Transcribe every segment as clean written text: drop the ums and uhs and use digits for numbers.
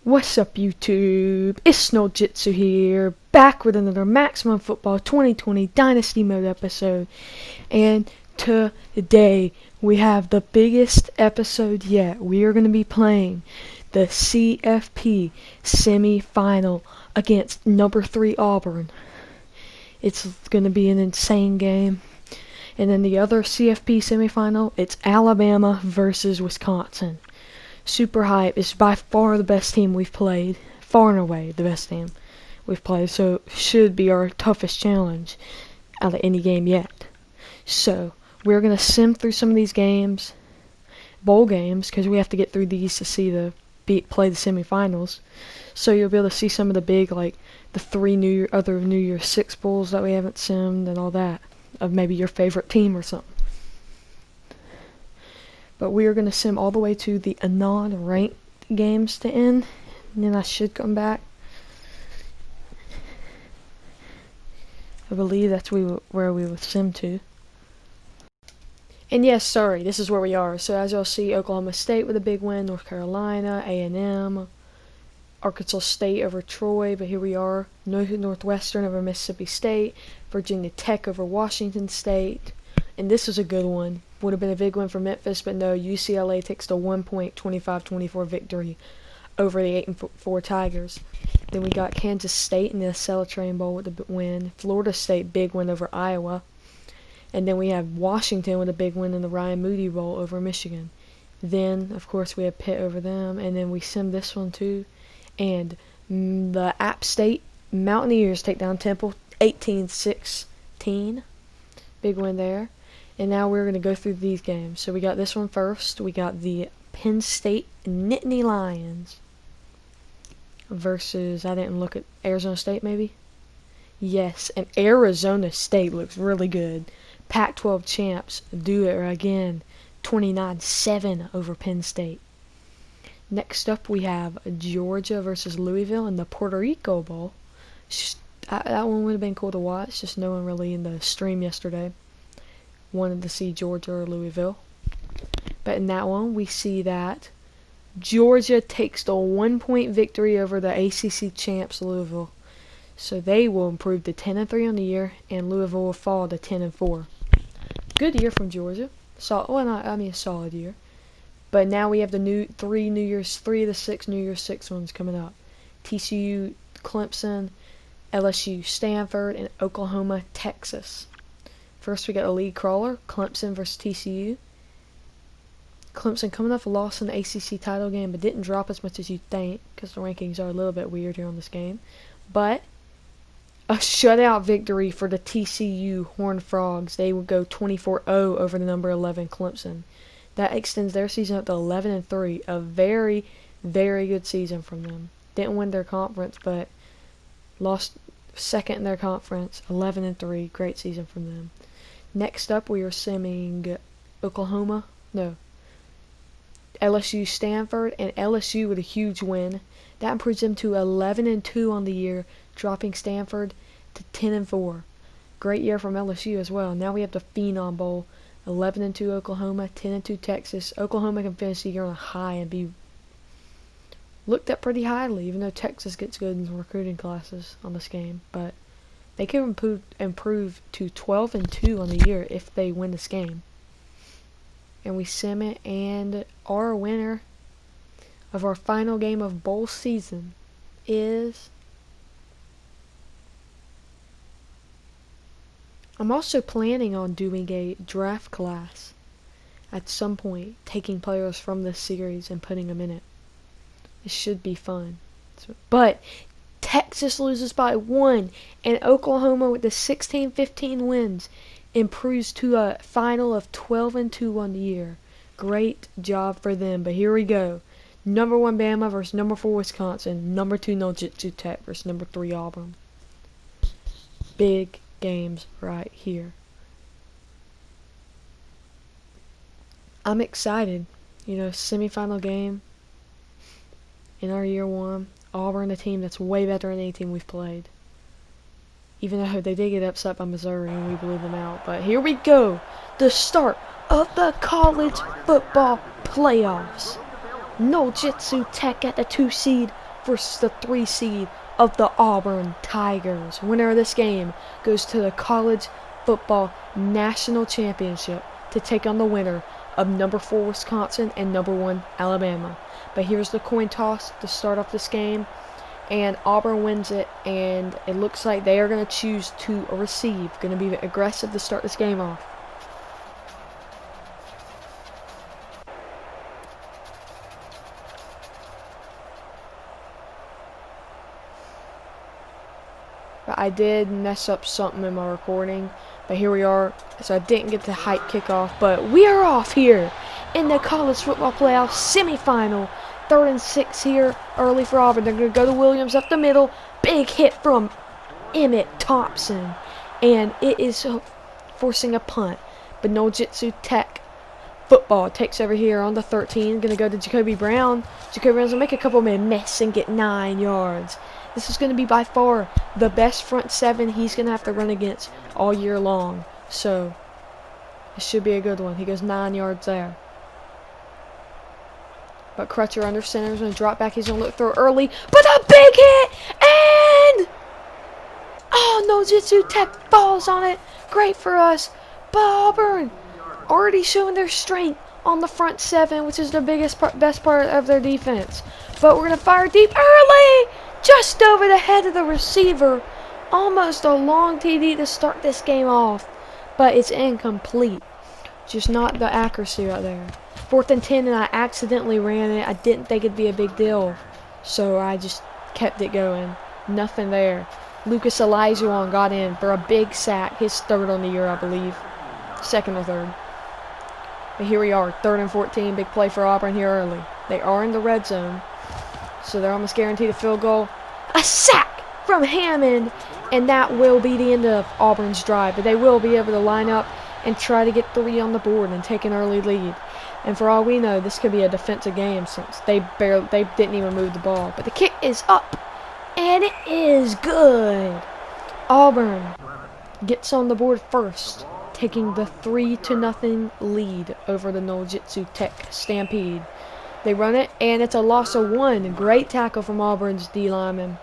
What's up, YouTube? It's Snowjitsu here, back with another Maximum Football 2020 Dynasty Mode episode. And today, we have the biggest episode yet. We are going to be playing the CFP Semifinal against number 3 Auburn. It's going to be an insane game. And then the other CFP Semifinal, it's Alabama versus Wisconsin. Super hype. It's by far the best team we've played. Far and away the best team we've played. So it should be our toughest challenge out of any game yet. So we're going to sim through some of these games. Bowl games. Because we have to get through these to see play the semifinals. So you'll be able to see some of the big, like the 3 other New Year's 6 bowls that we haven't simmed and all that. Of maybe your favorite team or something. But we are going to sim all the way to the non-ranked games to end. And then I should come back. I believe that's where we would sim to. And yes, sorry, this is where we are. So as y'all see, Oklahoma State with a big win. North Carolina, A&M, Arkansas State over Troy. But here we are. Northwestern over Mississippi State. Virginia Tech over Washington State. And this was a good one. Would have been a big win for Memphis, but no, UCLA takes the 1-point-25-24 victory over the 8-4 Tigers. Then we got Kansas State in the Celatran Bowl with the win. Florida State, big win over Iowa. And then we have Washington with a big win in the Ryan Moody Bowl over Michigan. Then, of course, we have Pitt over them. And then we simmed this one too. And the App State Mountaineers take down Temple 18-16. Big win there. And now we're going to go through these games. So we got this one first. We got the Penn State Nittany Lions versus, I didn't look at Arizona State maybe? Yes, and Arizona State looks really good. Pac-12 champs do it again. 29-7 over Penn State. Next up we have Georgia versus Louisville in the Puerto Rico Bowl. That one would have been cool to watch. Just no one really in the stream yesterday wanted to see Georgia or Louisville. But in that one, we see that Georgia takes the 1-point victory over the ACC champs Louisville. So they will improve to 10-3 on the year, and Louisville will fall to 10-4. Good year from Georgia. A solid year. But now we have the 3 of the 6 New Year's 6 ones coming up. TCU, Clemson, LSU, Stanford, and Oklahoma, Texas. First, we got a league crawler, Clemson versus TCU. Clemson coming off a loss in the ACC title game, but didn't drop as much as you'd think, because the rankings are a little bit weird here on this game. But a shutout victory for the TCU Horned Frogs. They would go 24-0 over the number 11 Clemson. That extends their season up to 11-3. A very, very good season from them. Didn't win their conference, but lost second in their conference. 11-3. Great season from them. Next up, we are simming LSU Stanford, and LSU with a huge win. That improves them to 11-2 on the year, dropping Stanford to 10-4. Great year from LSU as well. Now we have the Phenom Bowl, 11-2 Oklahoma, 10-2 Texas. Oklahoma can finish the year on a high and be looked at pretty highly, even though Texas gets good in recruiting classes on this game. But they can improve to 12-2 on the year if they win this game. And we sim it, and our winner of our final game of bowl season is... I'm also planning on doing a draft class at some point, taking players from this series and putting them in it. It should be fun. But Texas loses by 1, and Oklahoma with the 16-15 wins improves to a final of 12-2 on the year. Great job for them. But here we go. Number 1 Bama versus number 4 Wisconsin. Number 2 Nojitsu Tech versus number 3 Auburn. Big games right here. I'm excited. Semifinal game in our year 1. Auburn, a team that's way better than any team we've played. Even though they did get upset by Missouri and we blew them out. But here we go. The start of the college football playoffs. Nojitsu Tech at the 2 seed versus the 3 seed of the Auburn Tigers. Winner of this game goes to the College Football National Championship to take on the winner of number 4 Wisconsin and number 1 Alabama. But here's the coin toss to start off this game, and Auburn wins it, and it looks like they are going to choose to receive. Going to be aggressive to start this game off. I did mess up something in my recording, but here we are. So I didn't get the hype kickoff, but we are off here in the college football playoff semifinal. 3rd and 6 here, early for Auburn. They're going to go to Williams up the middle. Big hit from Emmett Thompson, and it is forcing a punt. But no Jitsu Tech football takes over here on the 13. Going to go to Jacoby Brown. Jacoby Brown's going to make a couple of miss and get 9 yards. This is going to be by far the best front 7 he's going to have to run against all year long. So, it should be a good one. He goes 9 yards there. But Crutcher under center is going to drop back. He's going to look through early. But a big hit! And... oh, no Jitsu Tech falls on it. Great for us. But Auburn already showing their strength on the front 7, which is the best part of their defense. But we're going to fire deep early! Just over the head of the receiver. Almost a long TD to start this game off. But it's incomplete. Just not the accuracy right there. 4th and 10, and I accidentally ran it. I didn't think it'd be a big deal. So I just kept it going. Nothing there. Lucas Elijah got in for a big sack. His 3rd on the year, I believe. 2nd or 3rd. But here we are. 3rd and 14. Big play for Auburn here early. They are in the red zone. So they're almost guaranteed a field goal. A sack from Hammond. And that will be the end of Auburn's drive. But they will be able to line up and try to get 3 on the board and take an early lead. And for all we know, this could be a defensive game since they didn't even move the ball. But the kick is up. And it is good. Auburn gets on the board first, taking the 3-0 lead over the No Jitsu Tech Stampede. They run it, and it's a loss of 1. Great tackle from Auburn's D lineman.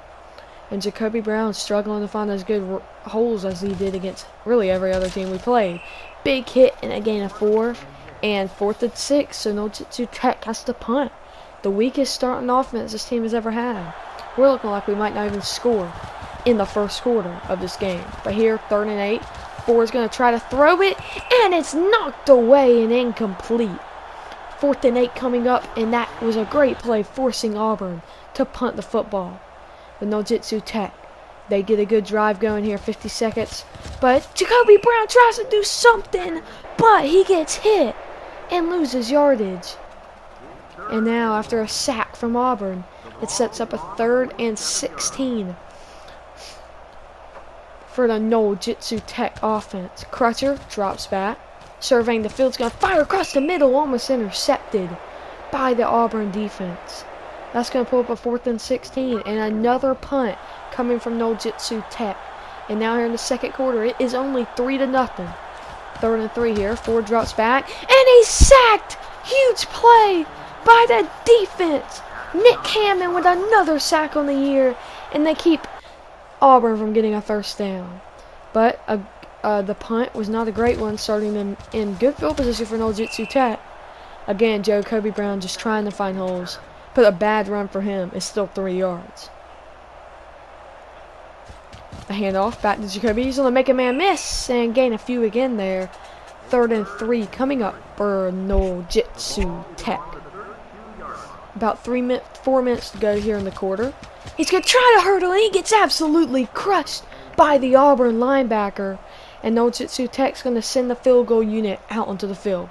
And Jacoby Brown struggling to find as good holes as he did against really every other team we played. Big hit and a gain of 4. And 4th and 6, so No Jitsu Tech has to punt. The weakest starting offense this team has ever had. We're looking like we might not even score in the first quarter of this game. But here, 3rd and 8. 4 is going to try to throw it, and it's knocked away and incomplete. 4th and 8 coming up, and that was a great play, forcing Auburn to punt the football. The No Jitsu Tech, they get a good drive going here, 50 seconds. But Jacoby Brown tries to do something, but he gets hit and loses yardage. And now, after a sack from Auburn, it sets up a 3rd and 16 for the No Jitsu Tech offense. Crutcher drops back, surveying the field's going to fire across the middle, almost intercepted by the Auburn defense. That's going to pull up a 4th and 16, and another punt coming from No Jitsu Tech. And now here in the second quarter, it is only 3-0. 3rd and 3 here. 4 drops back, and he's sacked. Huge play by the defense. Nick Hammond with another sack on the year, and they keep Auburn from getting a first down. But the punt was not a great one, starting them in good field position for No Jitsu Tech. Again, Jacoby Brown just trying to find holes. But a bad run for him is still 3 yards. A handoff back to Jacoby. He's going to make a man miss and gain a few again there. 3rd and 3 coming up for No Jitsu Tech. About 4 minutes to go here in the quarter. He's going to try to hurdle, and he gets absolutely crushed by the Auburn linebacker. And No Jitsu Tech's going to send the field goal unit out onto the field.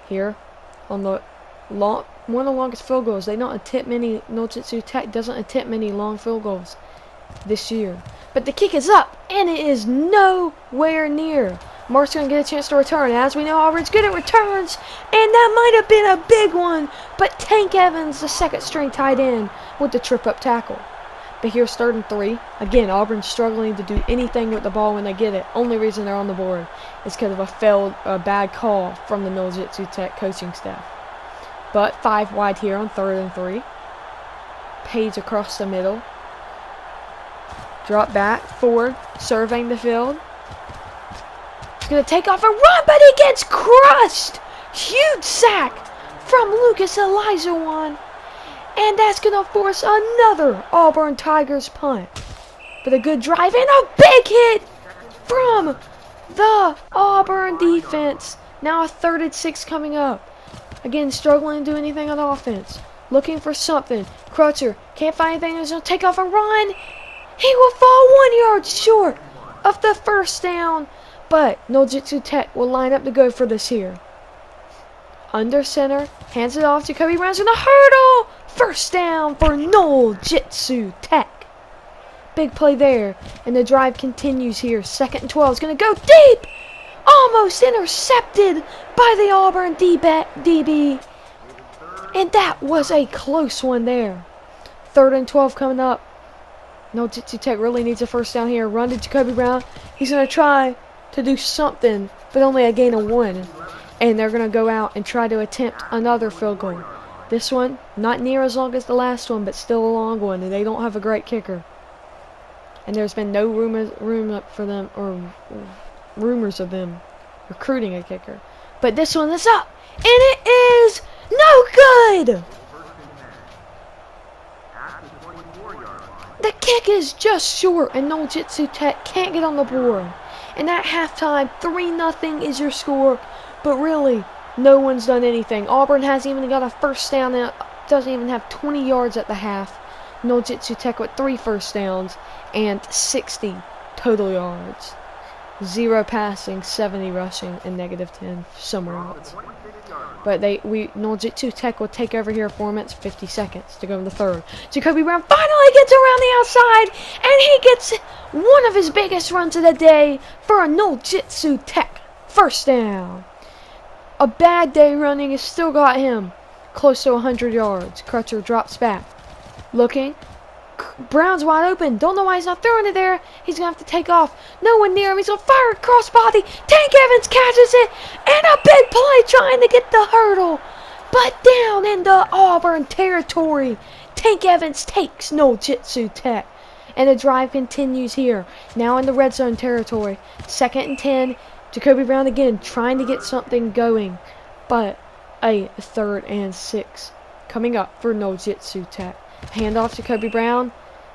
Here on the one of the longest field goals. They don't attempt many. No Jitsu Tech doesn't attempt many long field goals this year. But the kick is up, and it is nowhere near. Mark's going to get a chance to return. As we know, Auburn's good at returns, and that might have been a big one. But Tank Evans, the second-string tight end, with the trip-up tackle. But here's 3rd and 3. Again, Auburn's struggling to do anything with the ball when they get it. Only reason they're on the board is because of a bad call from the No Jitsu Tech coaching staff. But 5 wide here on 3rd and 3. Page across the middle. Drop back, forward, surveying the field. He's going to take off and run, but he gets crushed! Huge sack from Lucas Elizawan. And that's going to force another Auburn Tigers punt. But a good drive and a big hit from the Auburn defense. Now a 3rd and 6 coming up. Again, struggling to do anything on offense. Looking for something. Crutcher can't find anything. He's going to take off and run. He will fall 1 yard short of the first down. But No-Jitsu Tech will line up to go for this here. Under center. Hands it off. Jacoby Brown's going to hurdle. First down for No-Jitsu Tech. Big play there. And the drive continues here. 2nd and 12 is going to go deep. Almost intercepted by the Auburn DB. And that was a close one there. 3rd and 12 coming up. No-Jitsu Tech really needs a first down here. Run to Jacoby Brown. He's going to try to do something, but only a gain of 1. And they're going to go out and try to attempt another field goal. This one, not near as long as the last one, but still a long one. And they don't have a great kicker. And there's been no room up for them, or rumors of them recruiting a kicker. But this one is up, and it is no good! The kick is just short, and No-Jitsu Tech can't get on the board. And at halftime, 3-0 is your score, but really, no one's done anything. Auburn hasn't even got a first down, and doesn't even have 20 yards at the half. No-Jitsu Tech with 3 first downs and 60 total yards. 0 passing, 70 rushing, and -10 somewhere else. But No-Jitsu Tech will take over here for minutes, 50 seconds to go in the 3rd. Jacoby Brown finally gets around the outside, and he gets one of his biggest runs of the day for a No-Jitsu Tech first down. A bad day running has still got him close to 100 yards. Crutcher drops back. Looking. Brown's wide open. Don't know why he's not throwing it there. He's going to have to take off. No one near him. He's going to fire cross body. Tank Evans catches it. And a big play trying to get the hurdle. But down into Auburn territory. Tank Evans takes No-Jitsu Tech. And the drive continues here. Now in the red zone territory. 2nd and 10. Jacoby Brown again trying to get something going. But a 3rd and 6 coming up for No-Jitsu Tech. Handoff to Jacoby Brown.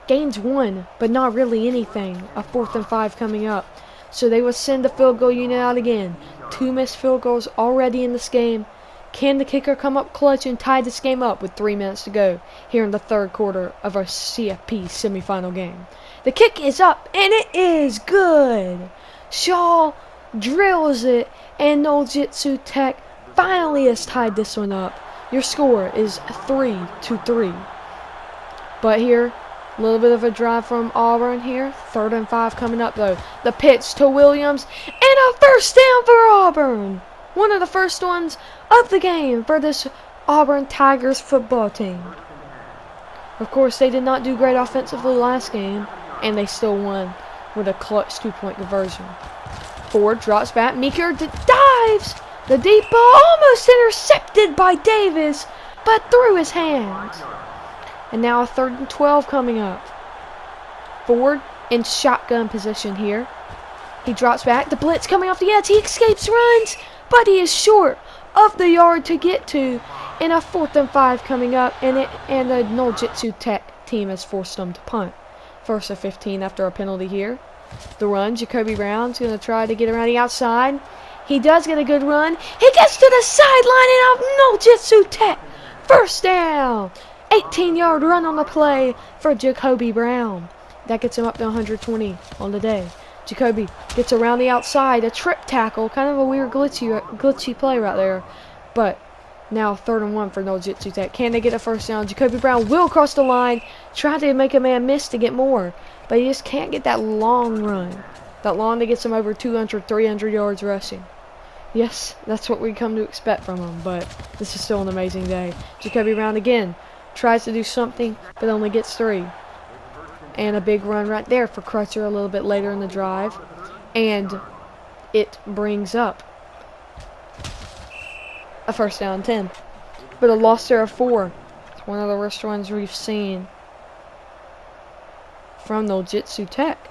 Gains 1, but not really anything. A 4th and 5 coming up. So they will send the field goal unit out again. 2 missed field goals already in this game. Can the kicker come up clutch and tie this game up with 3 minutes to go here in the 3rd quarter of our CFP semifinal game? The kick is up, and it is good. Shaw drills it, and No-Jitsu Tech finally has tied this one up. Your score is 3-3. But here, a little bit of a drive from Auburn here. 3rd and 5 coming up, though. The pitch to Williams. And a first down for Auburn. One of the first ones of the game for this Auburn Tigers football team. Of course, they did not do great offensively last game. And they still won with a clutch 2-point conversion. Ford drops back. Meeker dives. The deep ball almost intercepted by Davis. But through his hands. And now a 3rd and 12 coming up. Ford in shotgun position here. He drops back. The blitz coming off the edge. He escapes, runs, but he is short of the yard to get to. And a 4th and 5 coming up. And the No-Jitsu Tech team has forced them to punt. 1st and 15 after a penalty here. The run. Jacoby Brown's going to try to get around the outside. He does get a good run. He gets to the sideline and out. No-Jitsu Tech. First down. 18-yard run on the play for Jacoby Brown. That gets him up to 120 on the day. Jacoby gets around the outside. A trip tackle. Kind of a weird glitchy play right there. But now 3rd and 1 for No-Jitsu Tech. Can they get a first down? Jacoby Brown will cross the line. Try to make a man miss to get more. But he just can't get that long run. That long that gets him over 200, 300 yards rushing. Yes, that's what we come to expect from him. But this is still an amazing day. Jacoby Brown again. Tries to do something, but only gets 3. And a big run right there for Crutcher a little bit later in the drive. And it brings up a first down 10. But a loss there of 4. It's one of the worst runs we've seen from Jiu-Jitsu Tech.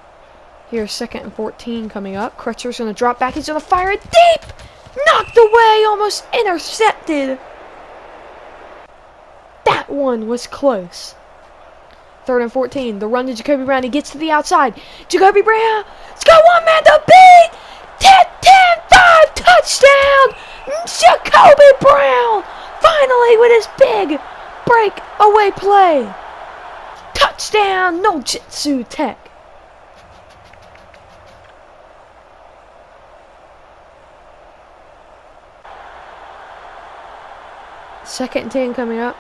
Here's 2nd and 14 coming up. Crutcher's going to drop back. He's going to fire it deep. Knocked away, almost intercepted. That one was close. 3rd and 14. The run to Jacoby Brown. He gets to the outside. Jacoby Brown. He's got one man to beat. 10-5 touchdown. Jacoby Brown finally with his big breakaway play. Touchdown, Jiu-Jitsu Tech. Second and 10 coming up.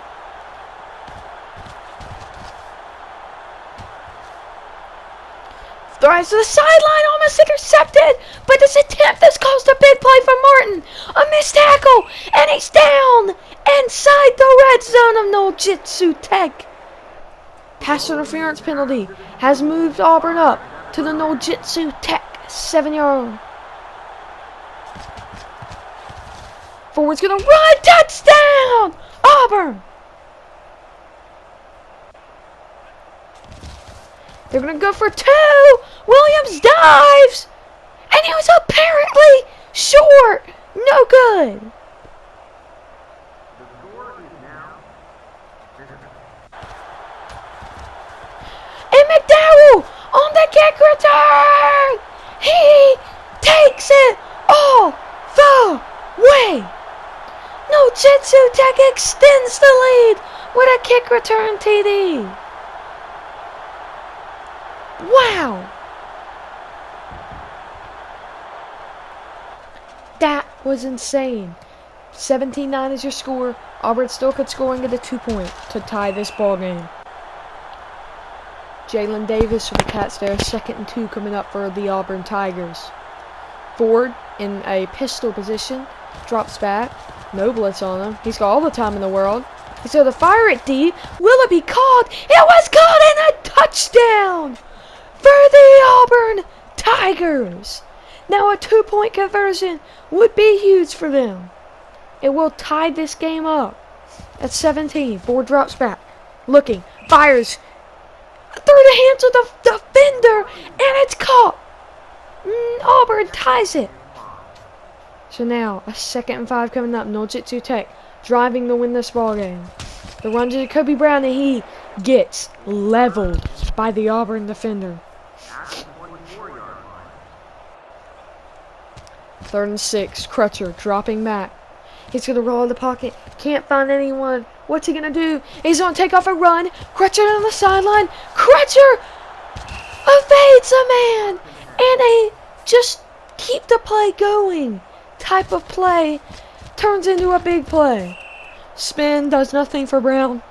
Throws to the sideline, almost intercepted, but this attempt has caused a big play for Martin. A missed tackle, and he's down inside the red zone of Jiu-Jitsu Tech. Pass interference penalty has moved Auburn up to the Jiu-Jitsu Tech 7-yard. Forward's gonna run, touchdown, Auburn. They're gonna go for 2. Williams dives, and he was apparently short. No good. And McDowell on the kick return. He takes it all the way. Jiu-Jitsu Tech extends the lead with a kick return TD. Wow. That was insane. 17-9 is your score. Auburn still could score and get a 2-point to tie this ball game. Jalen Davis for the Cats there. 2nd and 2 coming up for the Auburn Tigers. Ford in a pistol position. Drops back. No blitz on him. He's got all the time in the world. He's going to fire it deep. Will it be caught? It was caught, and a touchdown for the Auburn Tigers. Now a 2-point conversion would be huge for them. It will tie this game up at 17. Ford drops back. Looking. Fires. Through the hands of the defender. And it's caught. Auburn ties it. So now a 2nd and 5 coming up. Jiu-Jitsu Tech driving to win this ball game. The run to Jacoby Brown, and he gets leveled by the Auburn defender. 3rd and 6. Crutcher dropping back. He's going to roll in the pocket. Can't find anyone. What's he going to do? He's going to take off a run. Crutcher on the sideline. Crutcher evades a man. And a just keep the play going type of play turns into a big play. Spin does nothing for Brown.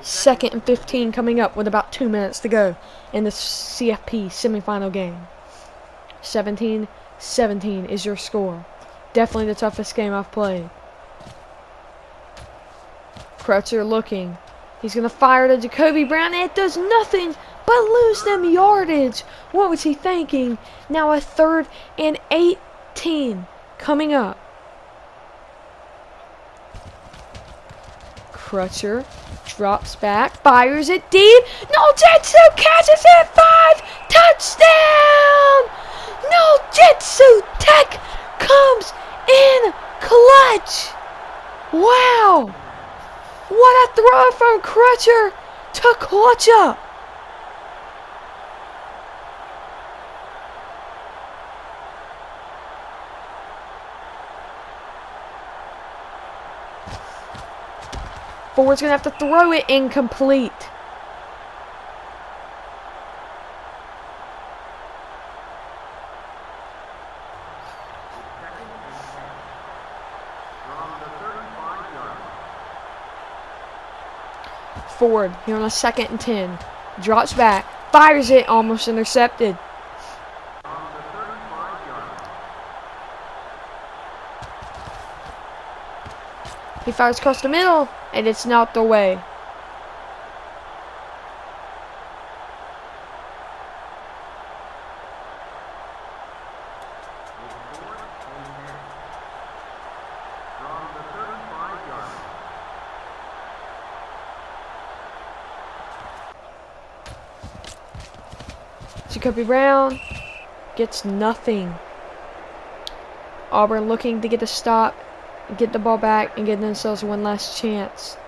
2nd and 15 coming up with about 2 minutes to go in the CFP semifinal game. 17-17 is your score. Definitely the toughest game I've played. Crutcher looking. He's going to fire to Jacoby Brown. It does nothing but lose them yardage. What was he thinking? Now a 3rd and 18 coming up. Crutcher drops back, fires it deep. Jiu-Jitsu catches it 5. Touchdown! Jiu-Jitsu Tech comes in clutch. Wow! What a throw from Crutcher to clutch up. Ford's going to have to throw it incomplete. Ford here on a 2nd and 10. Drops back. Fires it. Almost intercepted. He fires across the middle, and it's knocked away. Jacoby Brown gets nothing. Auburn looking to get a stop, get the ball back, and get themselves one last chance.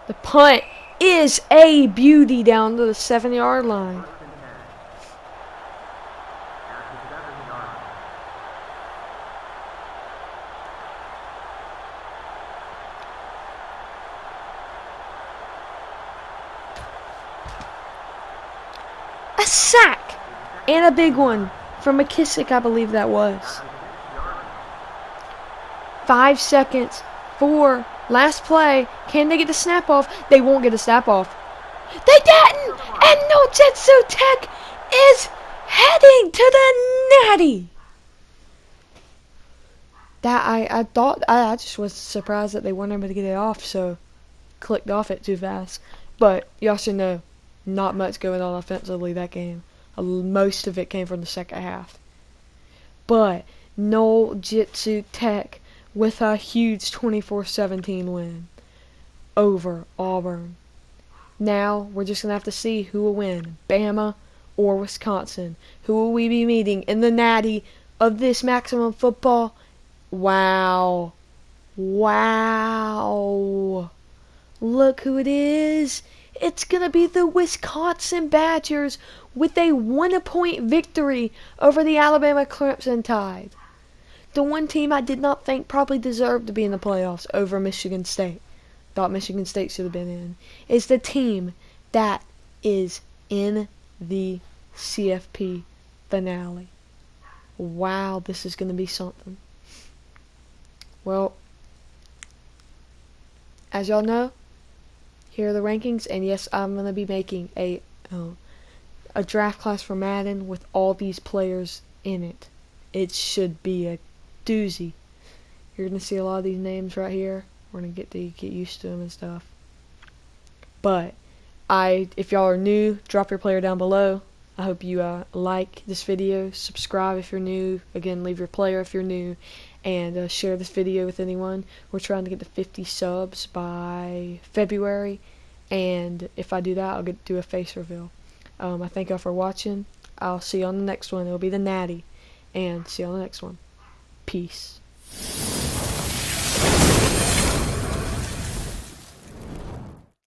The punt is a beauty down to the 7-yard line. A sack! And a big one from McKissick, I believe that was. 5 seconds. 4. Last play. Can they get the snap off? They won't get a snap off. They didn't! And No Jetsu Tech is heading to the Natty. That I just was surprised that they weren't able to get it off, so clicked off it too fast. But you also know, not much going on offensively that game. Most of it came from the second half. But No Jitsu Tech with a huge 24-17 win over Auburn. Now we're just going to have to see who will win, Bama or Wisconsin. Who will we be meeting in the Natty of this Maximum Football? Wow. Wow. Look who it is. It's going to be the Wisconsin Badgers with a 1-point victory over the Alabama Crimson Tide. The one team I did not think probably deserved to be in the playoffs over Michigan State. Thought Michigan State should have been in. Is the team that is in the CFP finale. Wow, this is going to be something. Well, as y'all know, here are the rankings, and yes, I'm going to be making a draft class for Madden with all these players in it. It should be a doozy. You're going to see a lot of these names right here. We're going to get used to them and stuff. But if y'all are new, drop your player down below. I hope you like this video, subscribe if you're new, again, leave your player if you're new, and share this video with anyone. We're trying to get to 50 subs by February, and if I do that, I'll do a face reveal. I thank y'all for watching. I'll see you on the next one. It'll be the Natty, and see you on the next one. Peace.